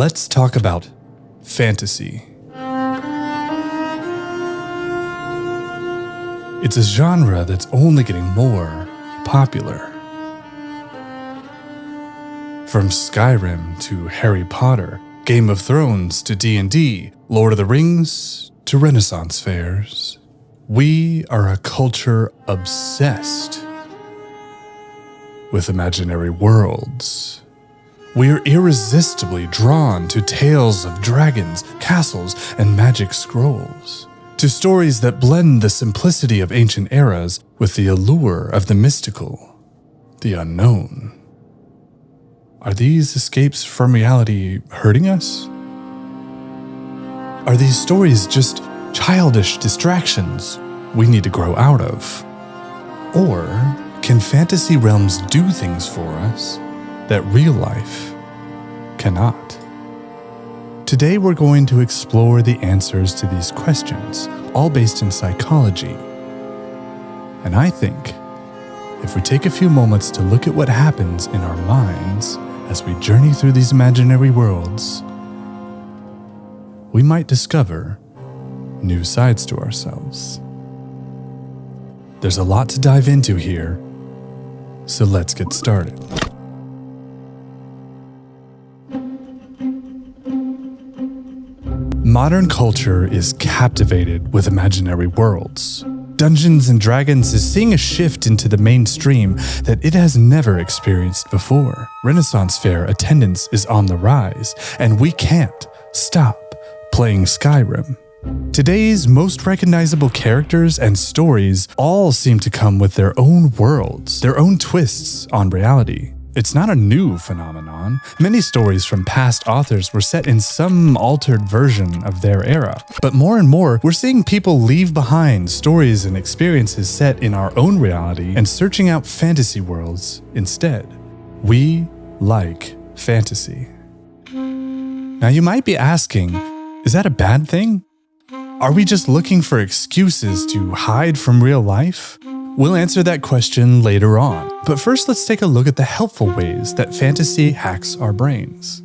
Let's talk about fantasy. It's a genre that's only getting more popular. From Skyrim to Harry Potter, Game of Thrones to D&D, Lord of the Rings to Renaissance fairs, we are a culture obsessed with imaginary worlds. We are irresistibly drawn to tales of dragons, castles, and magic scrolls, to stories that blend the simplicity of ancient eras with the allure of the mystical, the unknown. Are these escapes from reality hurting us? Are these stories just childish distractions we need to grow out of? Or can fantasy realms do things for us that real life cannot? Today we're going to explore the answers to these questions, all based in psychology. And I think if we take a few moments to look at what happens in our minds as we journey through these imaginary worlds, we might discover new sides to ourselves. There's a lot to dive into here, so let's get started. Modern culture is captivated with imaginary worlds. Dungeons & Dragons is seeing a shift into the mainstream that it has never experienced before. Renaissance fair attendance is on the rise, and we can't stop playing Skyrim. Today's most recognizable characters and stories all seem to come with their own worlds, their own twists on reality. It's not a new phenomenon. Many stories from past authors were set in some altered version of their era. But more and more, we're seeing people leave behind stories and experiences set in our own reality and searching out fantasy worlds instead. We like fantasy. Now you might be asking, is that a bad thing? Are we just looking for excuses to hide from real life? We'll answer that question later on, but first let's take a look at the helpful ways that fantasy hacks our brains.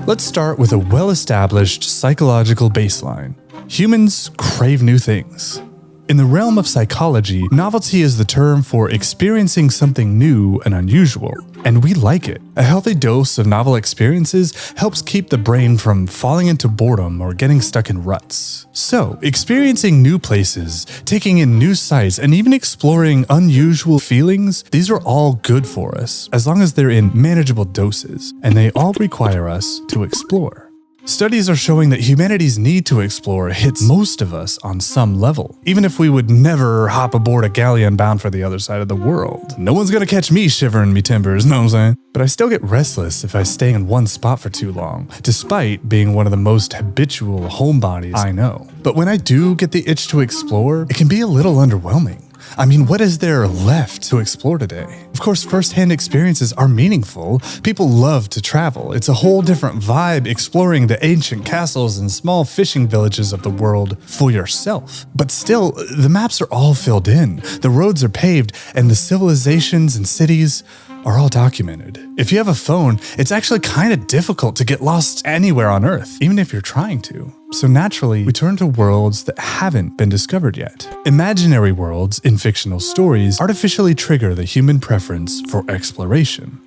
Let's start with a well-established psychological baseline. Humans crave new things. In the realm of psychology, novelty is the term for experiencing something new and unusual, and we like it. A healthy dose of novel experiences helps keep the brain from falling into boredom or getting stuck in ruts. So, experiencing new places, taking in new sights, and even exploring unusual feelings, these are all good for us, as long as they're in manageable doses, and they all require us to explore. Studies are showing that humanity's need to explore hits most of us on some level, even if we would never hop aboard a galleon bound for the other side of the world. No one's gonna catch me shivering me timbers, know what I'm saying? But I still get restless if I stay in one spot for too long, despite being one of the most habitual homebodies I know. But when I do get the itch to explore, it can be a little underwhelming. I mean, what is there left to explore today? Of course, first-hand experiences are meaningful. People love to travel. It's a whole different vibe exploring the ancient castles and small fishing villages of the world for yourself. But still, the maps are all filled in, the roads are paved, and the civilizations and cities are all documented. If you have a phone, it's actually kind of difficult to get lost anywhere on Earth, even if you're trying to. So naturally, we turn to worlds that haven't been discovered yet. Imaginary worlds in fictional stories artificially trigger the human preference for exploration.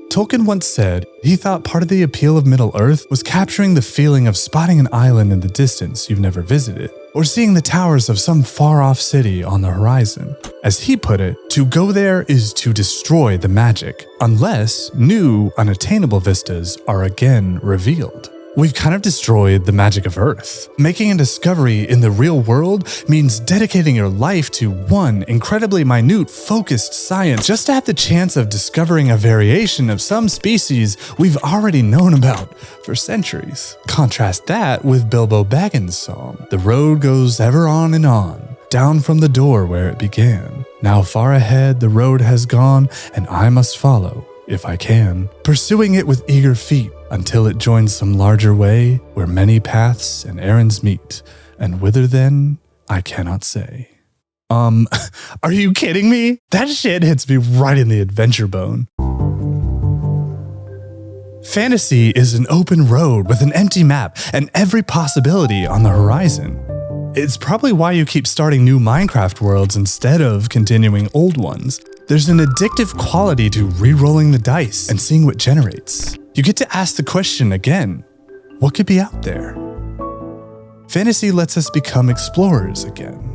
Tolkien once said he thought part of the appeal of Middle-earth was capturing the feeling of spotting an island in the distance you've never visited, or seeing the towers of some far-off city on the horizon. As he put it, to go there is to destroy the magic, unless new, unattainable vistas are again revealed. We've kind of destroyed the magic of Earth. Making a discovery in the real world means dedicating your life to one incredibly minute, focused science just to have the chance of discovering a variation of some species we've already known about for centuries. Contrast that with Bilbo Baggins' song, "The road goes ever on and on, down from the door where it began. Now far ahead the road has gone, and I must follow, if I can, pursuing it with eager feet, until it joins some larger way where many paths and errands meet, and whither then I cannot say." Are you kidding me? That shit hits me right in the adventure bone. Fantasy is an open road with an empty map and every possibility on the horizon. It's probably why you keep starting new Minecraft worlds instead of continuing old ones. There's an addictive quality to re-rolling the dice and seeing what generates. You get to ask the question again, what could be out there? Fantasy lets us become explorers again.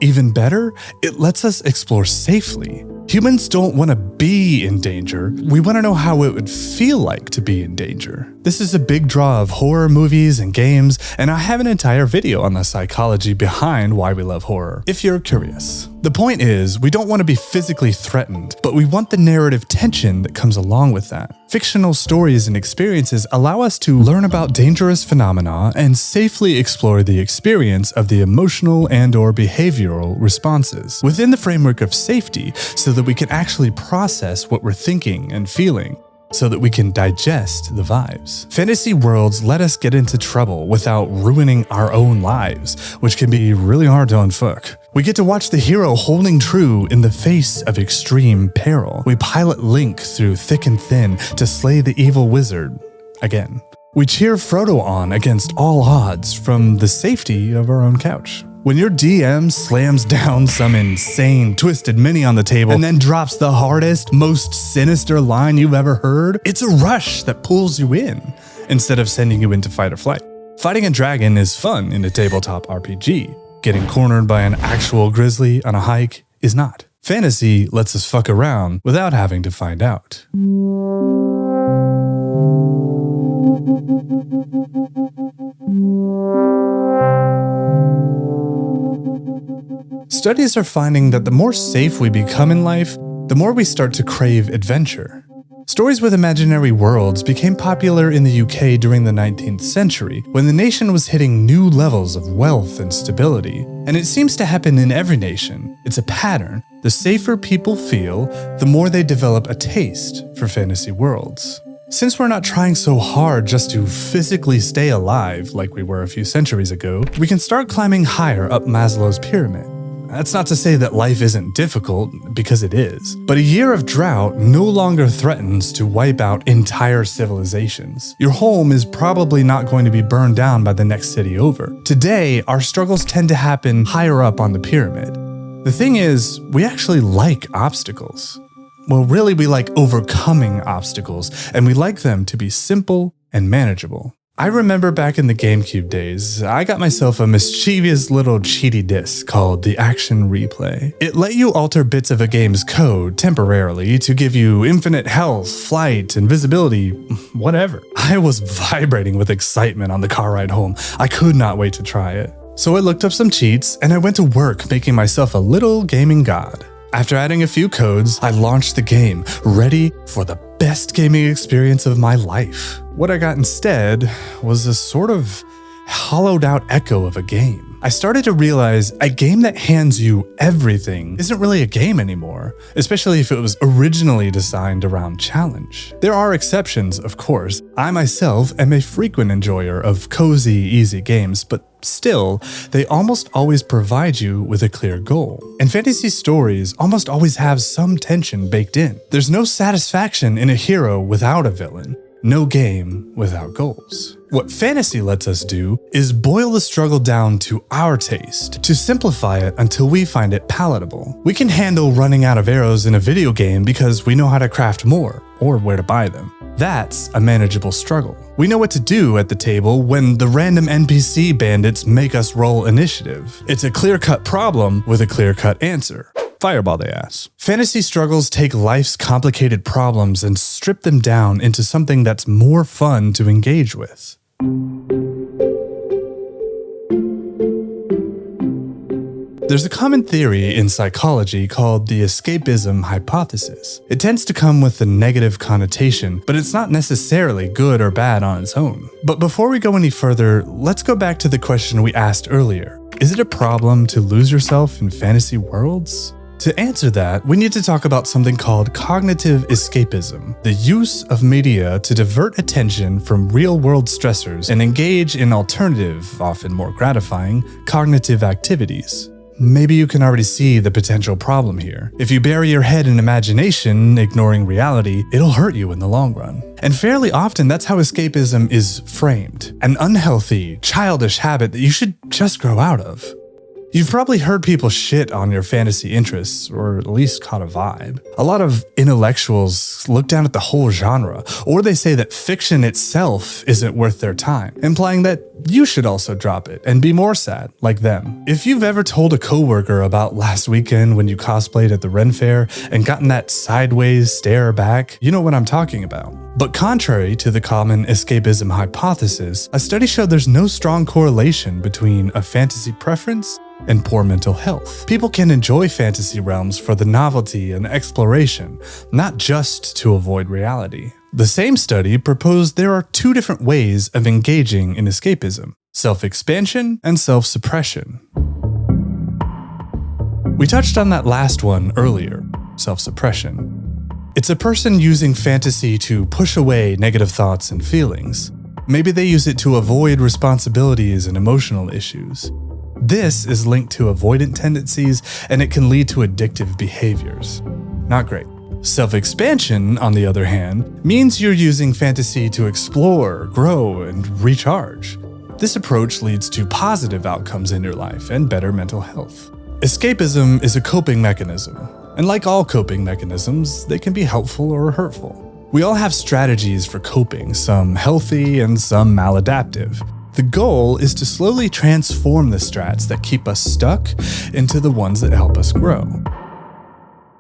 Even better, it lets us explore safely. Humans don't want to be in danger. We want to know how it would feel like to be in danger. This is a big draw of horror movies and games, and I have an entire video on the psychology behind why we love horror, if you're curious. The point is, we don't want to be physically threatened, but we want the narrative tension that comes along with that. Fictional stories and experiences allow us to learn about dangerous phenomena and safely explore the experience of the emotional and/or behavioral responses within the framework of safety so that we can actually process what we're thinking and feeling, so that we can digest the vibes. Fantasy worlds let us get into trouble without ruining our own lives, which can be really hard to unfuck. We get to watch the hero holding true in the face of extreme peril. We pilot Link through thick and thin to slay the evil wizard again. We cheer Frodo on against all odds from the safety of our own couch. When your DM slams down some insane twisted mini on the table and then drops the hardest, most sinister line you've ever heard, it's a rush that pulls you in instead of sending you into fight or flight. Fighting a dragon is fun in a tabletop RPG. Getting cornered by an actual grizzly on a hike is not. Fantasy lets us fuck around without having to find out. Studies are finding that the more safe we become in life, the more we start to crave adventure. Stories with imaginary worlds became popular in the UK during the 19th century, when the nation was hitting new levels of wealth and stability. And it seems to happen in every nation. It's a pattern. The safer people feel, the more they develop a taste for fantasy worlds. Since we're not trying so hard just to physically stay alive like we were a few centuries ago, we can start climbing higher up Maslow's pyramid. That's not to say that life isn't difficult, because it is. But a year of drought no longer threatens to wipe out entire civilizations. Your home is probably not going to be burned down by the next city over. Today, our struggles tend to happen higher up on the pyramid. The thing is, we actually like obstacles. Well, really, we like overcoming obstacles, and we like them to be simple and manageable. I remember back in the GameCube days, I got myself a mischievous little cheaty disc called the Action Replay. It let you alter bits of a game's code temporarily to give you infinite health, flight, invisibility, whatever. I was vibrating with excitement on the car ride home. I could not wait to try it. So I looked up some cheats and I went to work making myself a little gaming god. After adding a few codes, I launched the game, ready for the best gaming experience of my life. What I got instead was a sort of hollowed out echo of a game. I started to realize a game that hands you everything isn't really a game anymore, especially if it was originally designed around challenge. There are exceptions, of course. I myself am a frequent enjoyer of cozy, easy games, but still, they almost always provide you with a clear goal. And fantasy stories almost always have some tension baked in. There's no satisfaction in a hero without a villain. No game without goals. What fantasy lets us do is boil the struggle down to our taste, to simplify it until we find it palatable. We can handle running out of arrows in a video game because we know how to craft more, or where to buy them. That's a manageable struggle. We know what to do at the table when the random NPC bandits make us roll initiative. It's a clear-cut problem with a clear-cut answer. Fireball they ass. Fantasy struggles take life's complicated problems and strip them down into something that's more fun to engage with. There's a common theory in psychology called the escapism hypothesis. It tends to come with a negative connotation, but it's not necessarily good or bad on its own. But before we go any further, let's go back to the question we asked earlier. Is it a problem to lose yourself in fantasy worlds? To answer that, we need to talk about something called cognitive escapism, the use of media to divert attention from real-world stressors and engage in alternative, often more gratifying, cognitive activities. maybe you can already see the potential problem here. If you bury your head in imagination, ignoring reality, it'll hurt you in the long run. And fairly often, that's how escapism is framed. An unhealthy, childish habit that you should just grow out of. You've probably heard people shit on your fantasy interests, or at least caught a vibe. A lot of intellectuals look down at the whole genre, or they say that fiction itself isn't worth their time, implying that you should also drop it and be more sad, like them. If you've ever told a coworker about last weekend when you cosplayed at the Ren Fair and gotten that sideways stare back, you know what I'm talking about. But contrary to the common escapism hypothesis, a study showed there's no strong correlation between a fantasy preference and poor mental health. People can enjoy fantasy realms for the novelty and exploration, not just to avoid reality. The same study proposed there are two different ways of engaging in escapism: self-expansion and self-suppression. We touched on that last one earlier, self-suppression. It's a person using fantasy to push away negative thoughts and feelings. Maybe they use it to avoid responsibilities and emotional issues. This is linked to avoidant tendencies, and it can lead to addictive behaviors. Not great. Self-expansion, on the other hand, means you're using fantasy to explore, grow, and recharge. This approach leads to positive outcomes in your life and better mental health. Escapism is a coping mechanism, and like all coping mechanisms, they can be helpful or hurtful. We all have strategies for coping, some healthy and some maladaptive. The goal is to slowly transform the strats that keep us stuck into the ones that help us grow.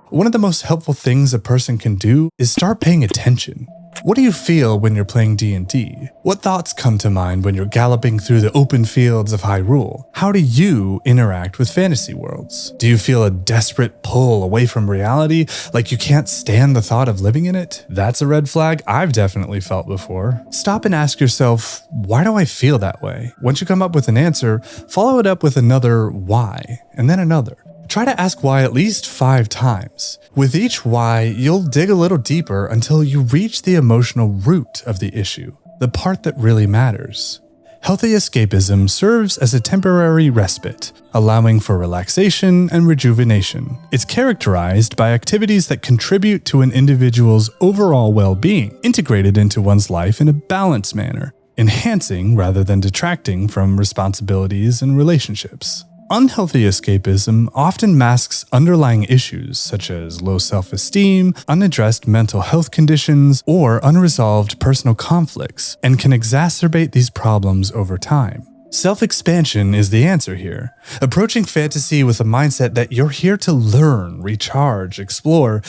One of the most helpful things a person can do is start paying attention. What do you feel when you're playing D&D? What thoughts come to mind when you're galloping through the open fields of Hyrule? How do you interact with fantasy worlds? Do you feel a desperate pull away from reality, like you can't stand the thought of living in it? That's a red flag I've definitely felt before. Stop and ask yourself, why do I feel that way? Once you come up with an answer, follow it up with another why, and then another. Try to ask why at least 5 times. With each why, you'll dig a little deeper until you reach the emotional root of the issue, the part that really matters. Healthy escapism serves as a temporary respite, allowing for relaxation and rejuvenation. It's characterized by activities that contribute to an individual's overall well-being, integrated into one's life in a balanced manner, enhancing rather than detracting from responsibilities and relationships. Unhealthy escapism often masks underlying issues such as low self-esteem, unaddressed mental health conditions, or unresolved personal conflicts, and can exacerbate these problems over time. Self-expansion is the answer here, approaching fantasy with a mindset that you're here to learn, recharge, explore,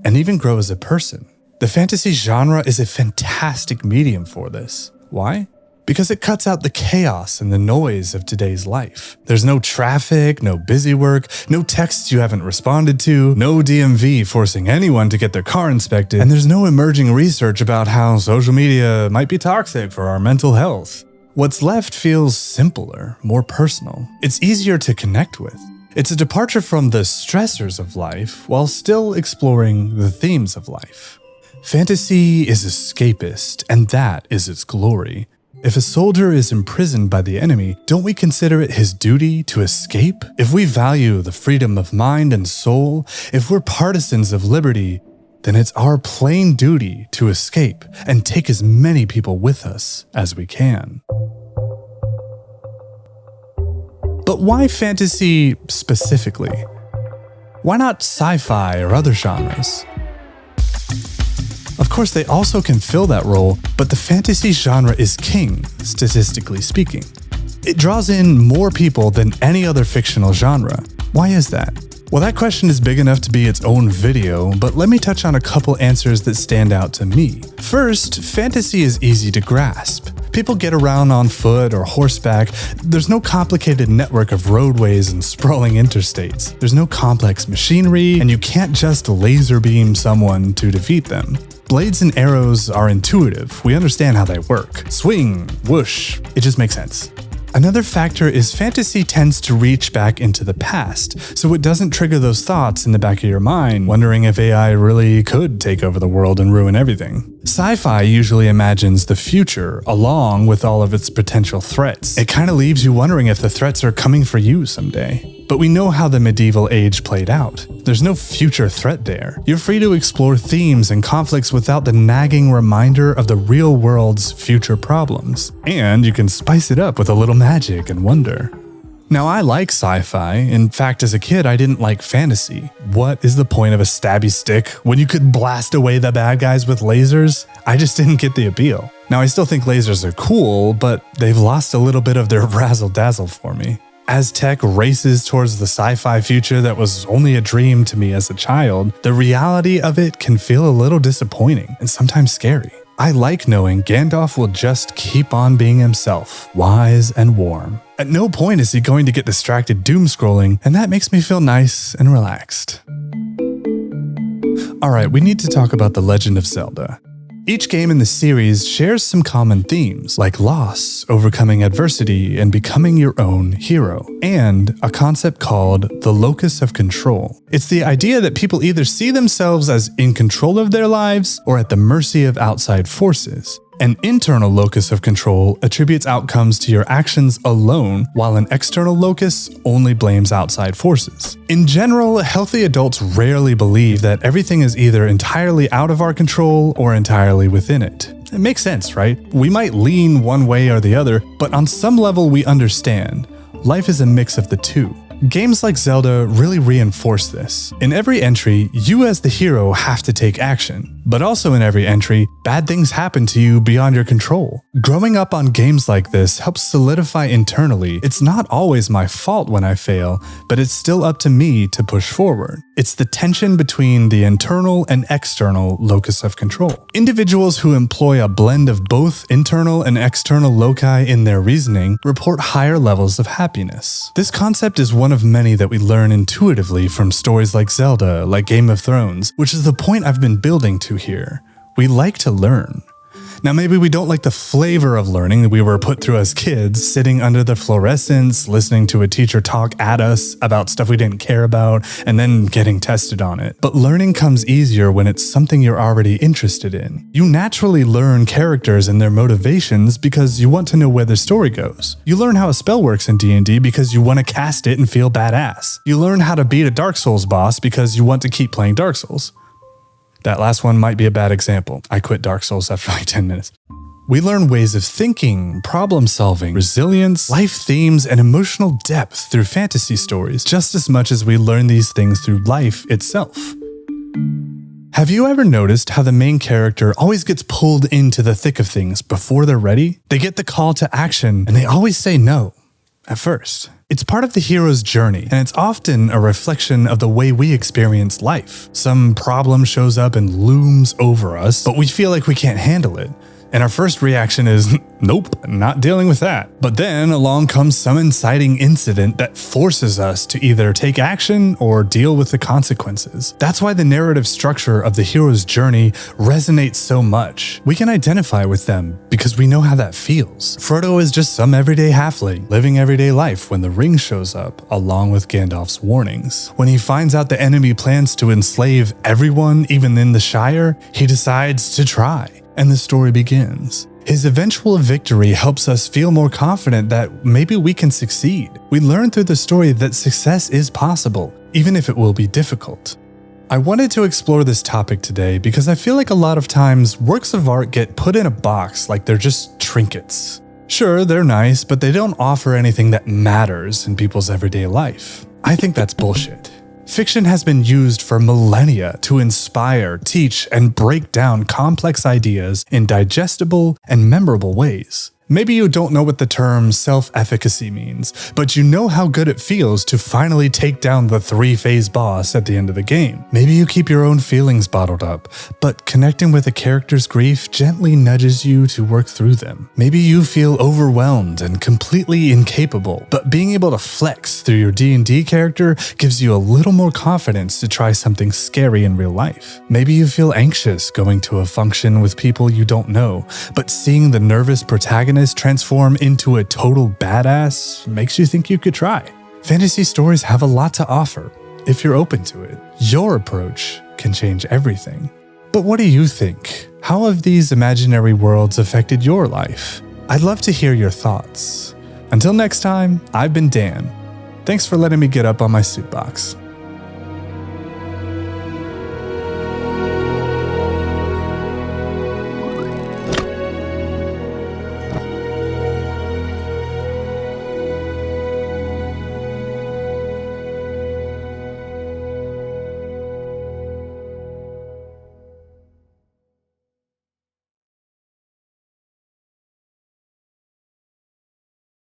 and even grow as a person. The fantasy genre is a fantastic medium for this. Why? Because it cuts out the chaos and the noise of today's life. There's no traffic, no busy work, no texts you haven't responded to, no DMV forcing anyone to get their car inspected, and there's no emerging research about how social media might be toxic for our mental health. What's left feels simpler, more personal. It's easier to connect with. It's a departure from the stressors of life while still exploring the themes of life. Fantasy is escapist, and that is its glory. If a soldier is imprisoned by the enemy, don't we consider it his duty to escape? If we value the freedom of mind and soul, if we're partisans of liberty, then it's our plain duty to escape and take as many people with us as we can. But why fantasy specifically? Why not sci-fi or other genres? Of course, they also can fill that role, but the fantasy genre is king, statistically speaking. It draws in more people than any other fictional genre. Why is that? Well, that question is big enough to be its own video, but let me touch on a couple answers that stand out to me. First, fantasy is easy to grasp. People get around on foot or horseback. There's no complicated network of roadways and sprawling interstates. There's no complex machinery, and you can't just laser beam someone to defeat them. Blades and arrows are intuitive. We understand how they work. Swing, whoosh, it just makes sense. Another factor is fantasy tends to reach back into the past, so it doesn't trigger those thoughts in the back of your mind, wondering if AI really could take over the world and ruin everything. Sci-fi usually imagines the future, along with all of its potential threats. It kind of leaves you wondering if the threats are coming for you someday. But we know how the medieval age played out. There's no future threat there. You're free to explore themes and conflicts without the nagging reminder of the real world's future problems. And you can spice it up with a little magic and wonder. Now, I like sci-fi. In fact, as a kid, I didn't like fantasy. What is the point of a stabby stick when you could blast away the bad guys with lasers? I just didn't get the appeal. Now, I still think lasers are cool, but they've lost a little bit of their razzle-dazzle for me. As tech races towards the sci-fi future that was only a dream to me as a child, the reality of it can feel a little disappointing and sometimes scary. I like knowing Gandalf will just keep on being himself, wise and warm. At no point is he going to get distracted doom-scrolling, and that makes me feel nice and relaxed. Alright, we need to talk about The Legend of Zelda. Each game in the series shares some common themes, like loss, overcoming adversity, and becoming your own hero, and a concept called the locus of control. It's the idea that people either see themselves as in control of their lives or at the mercy of outside forces. An internal locus of control attributes outcomes to your actions alone, while an external locus only blames outside forces. In general, healthy adults rarely believe that everything is either entirely out of our control or entirely within it. It makes sense, right? We might lean one way or the other, but on some level we understand. Life is a mix of the two. Games like Zelda really reinforce this. In every entry, you as the hero have to take action, but also in every entry, bad things happen to you beyond your control. Growing up on games like this helps solidify internally, it's not always my fault when I fail, but it's still up to me to push forward. It's the tension between the internal and external locus of control. Individuals who employ a blend of both internal and external loci in their reasoning report higher levels of happiness. This concept is one of many that we learn intuitively from stories like Zelda, like Game of Thrones, which is the point I've been building to here. We like to learn. Now, maybe we don't like the flavor of learning that we were put through as kids, sitting under the fluorescents, listening to a teacher talk at us about stuff we didn't care about, and then getting tested on it. But learning comes easier when it's something you're already interested in. You naturally learn characters and their motivations because you want to know where their story goes. You learn how a spell works in D&D because you want to cast it and feel badass. You learn how to beat a Dark Souls boss because you want to keep playing Dark Souls. That last one might be a bad example. I quit Dark Souls after like 10 minutes. We learn ways of thinking, problem solving, resilience, life themes, and emotional depth through fantasy stories, just as much as we learn these things through life itself. Have you ever noticed how the main character always gets pulled into the thick of things before they're ready? They get the call to action, and they always say no at first. It's part of the hero's journey, and it's often a reflection of the way we experience life. Some problem shows up and looms over us, but we feel like we can't handle it. And our first reaction is, nope, not dealing with that. But then along comes some inciting incident that forces us to either take action or deal with the consequences. That's why the narrative structure of the hero's journey resonates so much. We can identify with them because we know how that feels. Frodo is just some everyday halfling living everyday life when the ring shows up, along with Gandalf's warnings. When he finds out the enemy plans to enslave everyone, even in the Shire, he decides to try. And the story begins. His eventual victory helps us feel more confident that maybe we can succeed. We learn through the story that success is possible, even if it will be difficult. I wanted to explore this topic today because I feel like a lot of times works of art get put in a box like they're just trinkets. Sure, they're nice, but they don't offer anything that matters in people's everyday life. I think that's bullshit. Fiction has been used for millennia to inspire, teach, and break down complex ideas in digestible and memorable ways. Maybe you don't know what the term self-efficacy means, but you know how good it feels to finally take down the 3-phase boss at the end of the game. Maybe you keep your own feelings bottled up, but connecting with a character's grief gently nudges you to work through them. Maybe you feel overwhelmed and completely incapable, but being able to flex through your D&D character gives you a little more confidence to try something scary in real life. Maybe you feel anxious going to a function with people you don't know, but seeing the nervous protagonist transform into a total badass makes you think you could try. Fantasy stories have a lot to offer if you're open to it. Your approach can change everything. But what do you think? How have these imaginary worlds affected your life? I'd love to hear your thoughts. Until next time, I've been Dan. Thanks for letting me get up on my soapbox.